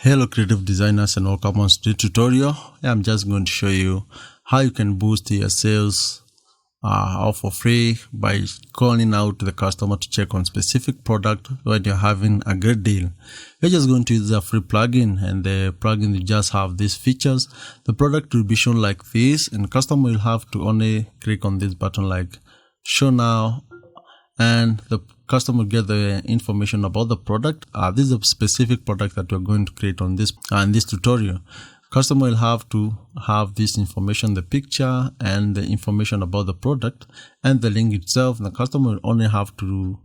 Hello creative designers and welcome on today's tutorial. I'm just going to show you how you can boost your sales all for free by calling out the customer to check on specific product when you're having a great deal. You're just going to use a free plugin, and the plugin will just have these features. The product will be shown like this, and customer will have to only click on this button like show now, and the customer get the information about the product. This is a specific product that we're going to create on this tutorial. Customer will have to have this information, the picture and the information about the product and the link itself. The customer will only have to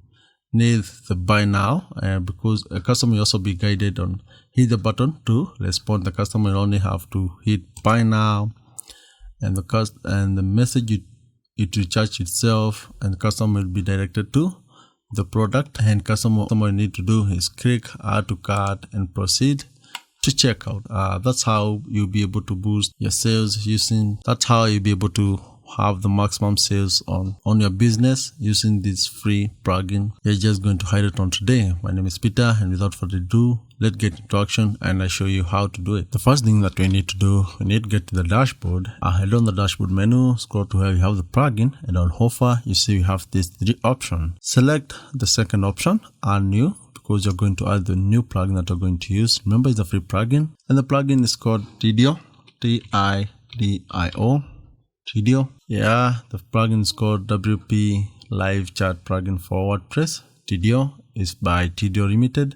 need the buy now, because a customer will also be guided on hit the button to respond. The customer will only have to hit buy now, and the message it will charge itself, and the customer will be directed to the product, and customer need to do is click add to cart and proceed to checkout. That's how you'll be able to boost your sales that's how you'll be able to have the maximum sales on your business using this free plugin. We're just going to hide it on today. My name is Peter, and without further ado, let's get into action and I show you how to do it. The first thing that we need to do, we need to get to the dashboard. Head on the dashboard menu, scroll to where you have the plugin, and on offer you see we have these three options. Select the second option, add new, because you're going to add the new plugin that you're going to use. Remember, it's a free plugin, and the plugin is called Tidio, Tidio. Tidio. Yeah, the plugin is called WP Live Chat Plugin for WordPress. Tidio is by Tidio Limited.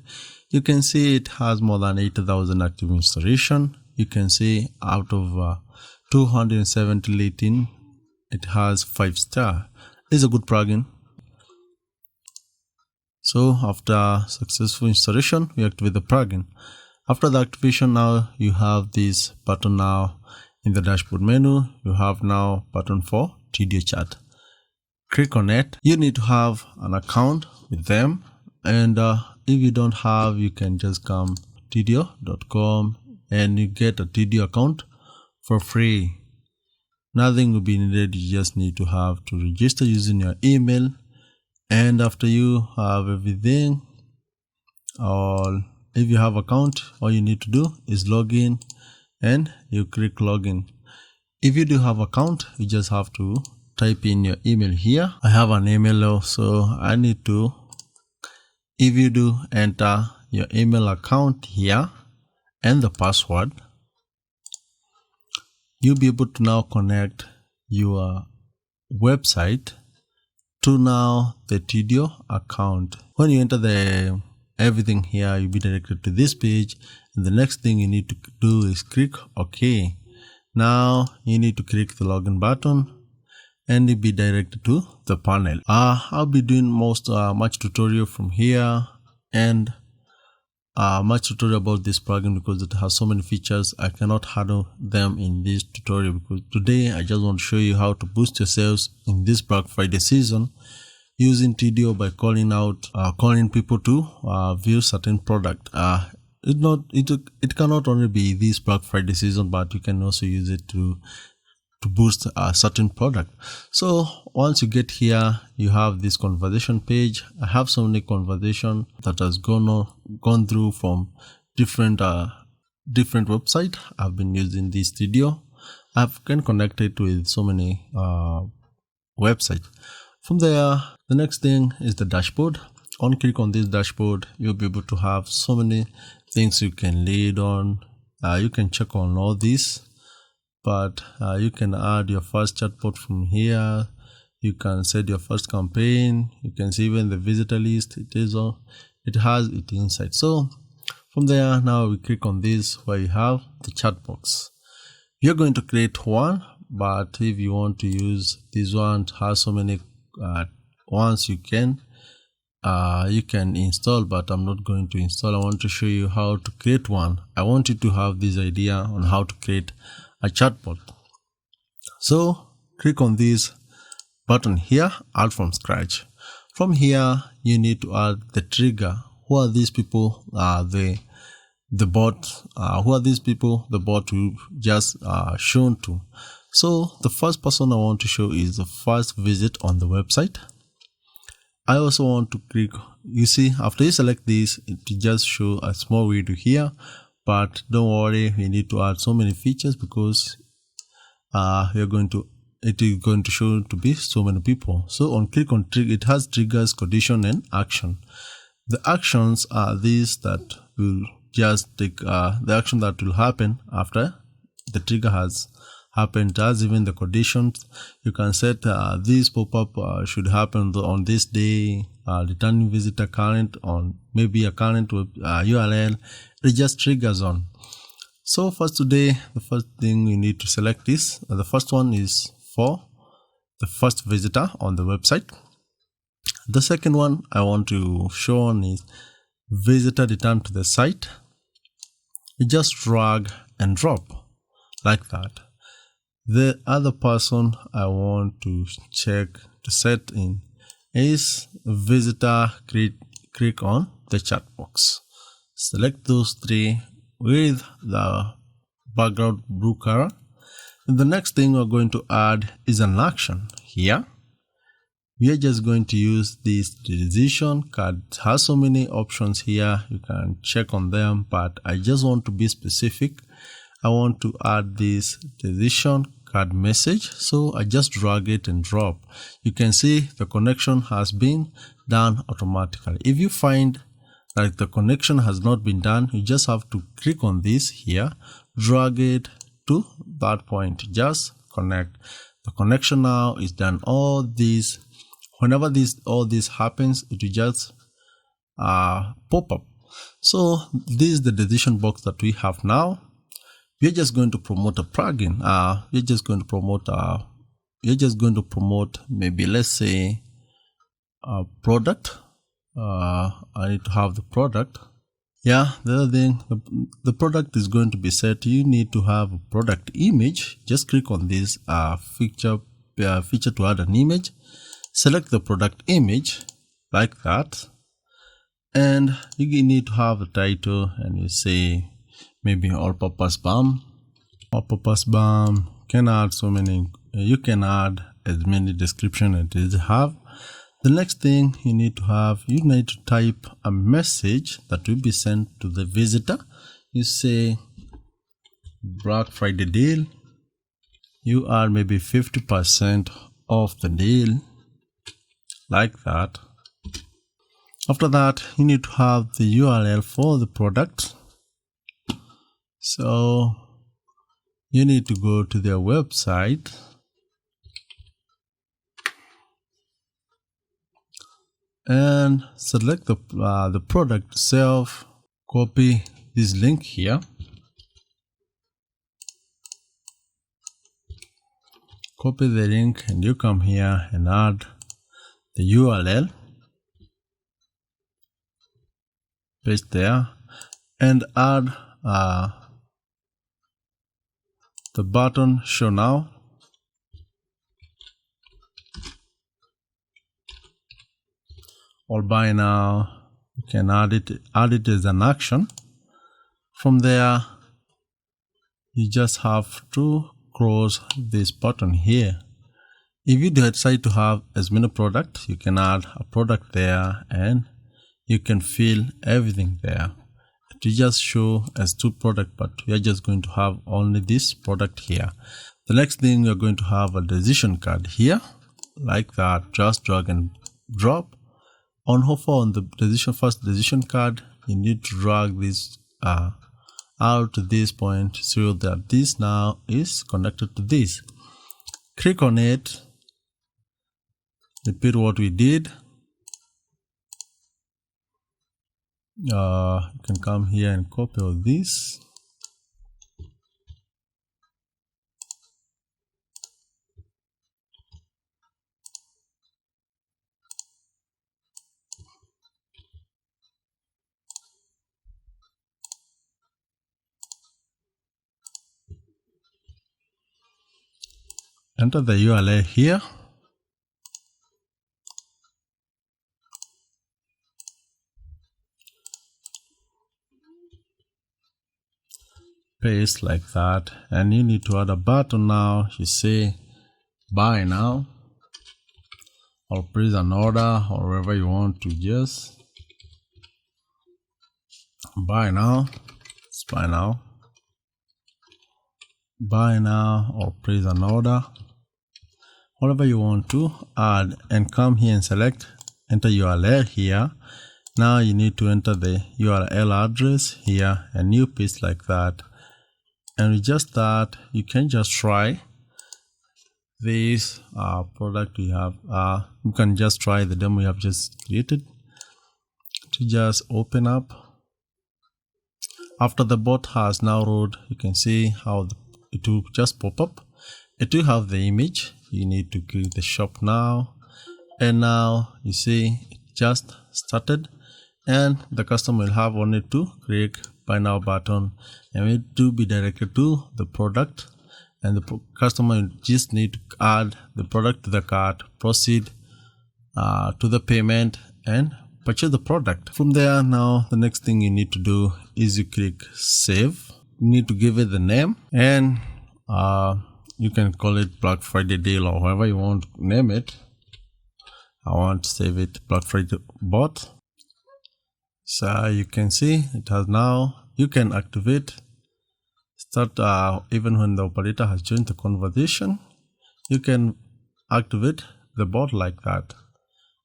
You can see it has more than 80,000 active installation. You can see out of 270 rating, it has 5-star. It's a good plugin. So after successful installation, we activate the plugin. After the activation, now you have this button now in the dashboard menu. You have now button for Tidio Chat. Click on it. You need to have an account with them, and if you don't have, you can just come tidio.com and you get a Tidio account for free. Nothing will be needed. You just need to have to register using your email, and after you have everything, or if you have account, all you need to do is log in and you click login. If you do have account, you just have to type in your email here. I have an email, so I need to, if you do enter your email account here and the password, you'll be able to now connect your website to now the Tidio account. When you enter the everything here, you'll be directed to this page, and the next thing you need to do is click OK. Now you need to click the login button and you'll be directed to the panel. I'll be doing much tutorial from here, and much tutorial about this plugin because it has so many features. I cannot handle them in this tutorial, because today I just want to show you how to boost your sales in this Black Friday season using Tidio by calling people to view certain product. It cannot only be this Black Friday season, but you can also use it to boost a certain product. So once you get here, you have this conversation page. I have so many conversation that has gone through from different website. I've been using this Tidio. I can connect it with so many websites. From there, the next thing is the dashboard. On click on this dashboard, you'll be able to have so many things you can lead on. You can check on all this, but you can add your first chatbot from here. You can set your first campaign. You can see even the visitor list. It has it inside. So from there, now we click on this where you have the chat box. You're going to create one, but if you want to use this one, it has so many ones you can install, but I'm not going to install. I want to show you how to create one. I want you to have this idea on how to create a chatbot. So click on this button here, add from scratch. From here, you need to add the trigger. Who are these people? The bot. Who are these people the bot will just shown to? So the first person I want to show is the first visit on the website. I also want to click, you see, after you select this, it just show a small video here, but don't worry, we need to add so many features because it is going to show to be so many people. So on click on trigger, it has triggers, condition, and action. The actions are these that will just take the action that will happen after the trigger has happened. As even the conditions, you can set this pop-up should happen on this day, returning visitor current on maybe a current URL. It just triggers on. So first today, the first thing you need to select is the first one is for the first visitor on the website. The second one I want to show on is visitor return to the site. You just drag and drop like that. The other person I want to check to set in is visitor click on the chat box. Select those three with the background blue color. And the next thing we're going to add is an action here. We are just going to use this decision card. It has so many options here, you can check on them, but I just want to be specific. I want to add this decision card message, so I just drag it and drop. You can see the connection has been done automatically. If you find that the connection has not been done, you just have to click on this here, drag it to that point, just connect. The connection now is done. All these, whenever all this happens, it will just pop up. So this is the decision box that we have now. We're just going to promote a plugin. We're just going to promote maybe, let's say, a product. I need to have the product. Yeah, the other thing, the product is going to be set. You need to have a product image. Just click on this feature to add an image. Select the product image like that, and you need to have a title, and you say maybe all-purpose BAM. All-purpose BAM can add so many. You can add as many description as you have. The next thing you need to type a message that will be sent to the visitor. You say Black Friday deal. You are maybe 50% off the deal, like that. After that, you need to have the URL for the product. So you need to go to their website and select the product itself. Copy this link here. Copy the link and you come here and add the URL. Paste there and add the button show now. Or buy now. You can add it as an action. From there, you just have to close this button here. If you decide to have as many products, you can add a product there and you can fill everything there. To just show as two products, but we are just going to have only this product here. The next thing, you're going to have a decision card here, like that. Just drag and drop. On the first decision card, you need to drag this out to this point so that this now is connected to this. Click on it. Repeat what we did. You can come here and copy all this. Enter the URL here. Paste like that, and you need to add a button now. You say buy now, or place an order, or wherever you want to just buy now. It's buy now or place an order, whatever you want to add, and come here and select enter URL here. Now you need to enter the URL address here and you paste like that. And with just that, you can just try this product we have. You can just try the demo you have just created to just open up. After the bot has now loaded, you can see how it will just pop up. It will have the image. You need to click the shop now, and now you see it just started, and the customer will have only to click buy now button and it will be directed to the product, and the customer just need to add the product to the cart, proceed to the payment and purchase the product. From there, now the next thing you need to do is you click save. You need to give it the name, and you can call it Black Friday deal or however you want to name it. I want to save it Black Friday bot. So you can see it has now, you can activate, start even when the operator has joined the conversation, you can activate the bot like that.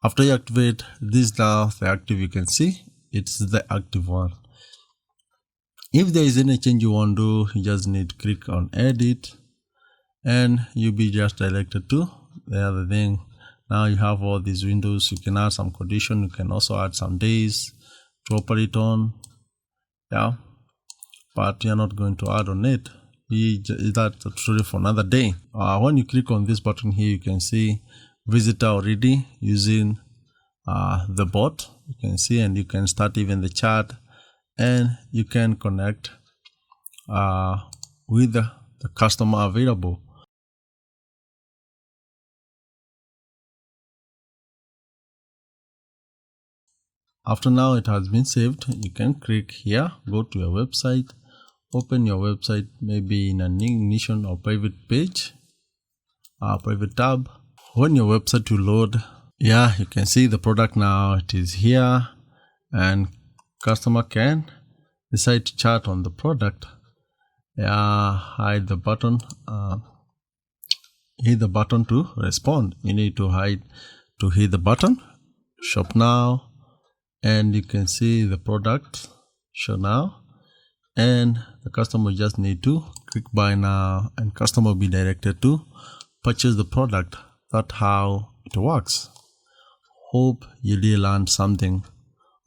After you activate this, now the active, you can see it's the active one. If there is any change you want to do, you just need to click on edit and you'll be just directed to the other thing. Now you have all these windows. You can add some condition, you can also add some days to operate on, yeah, but you're not going to add on it. That's truly for another day. When you click on this button here, you can see visitor already using the bot, you can see, and you can start even the chat, and you can connect with the customer available. After now it has been saved, you can click here, go to your website, open your website maybe in an ignition or private page, private tab. When your website will load, yeah, you can see the product now, it is here, and customer can decide to chat on the product. Yeah, hide the button, hit the button to respond. You need to hit the button, shop now, and you can see the product show now, and the customer just need to click buy now and customer will be directed to purchase the product. That's how it works. Hope you really learned something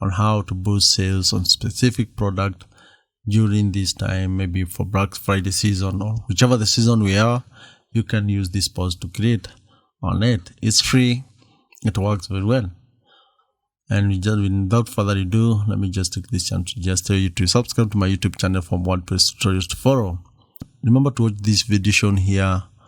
on how to boost sales on specific product during this time, maybe for Black Friday season or whichever the season we are. You can use this post to create on it. It's free, it works very well. And without further ado, let me just take this chance to just tell you to subscribe to my YouTube channel for WordPress tutorials to follow. Remember to watch this video shown here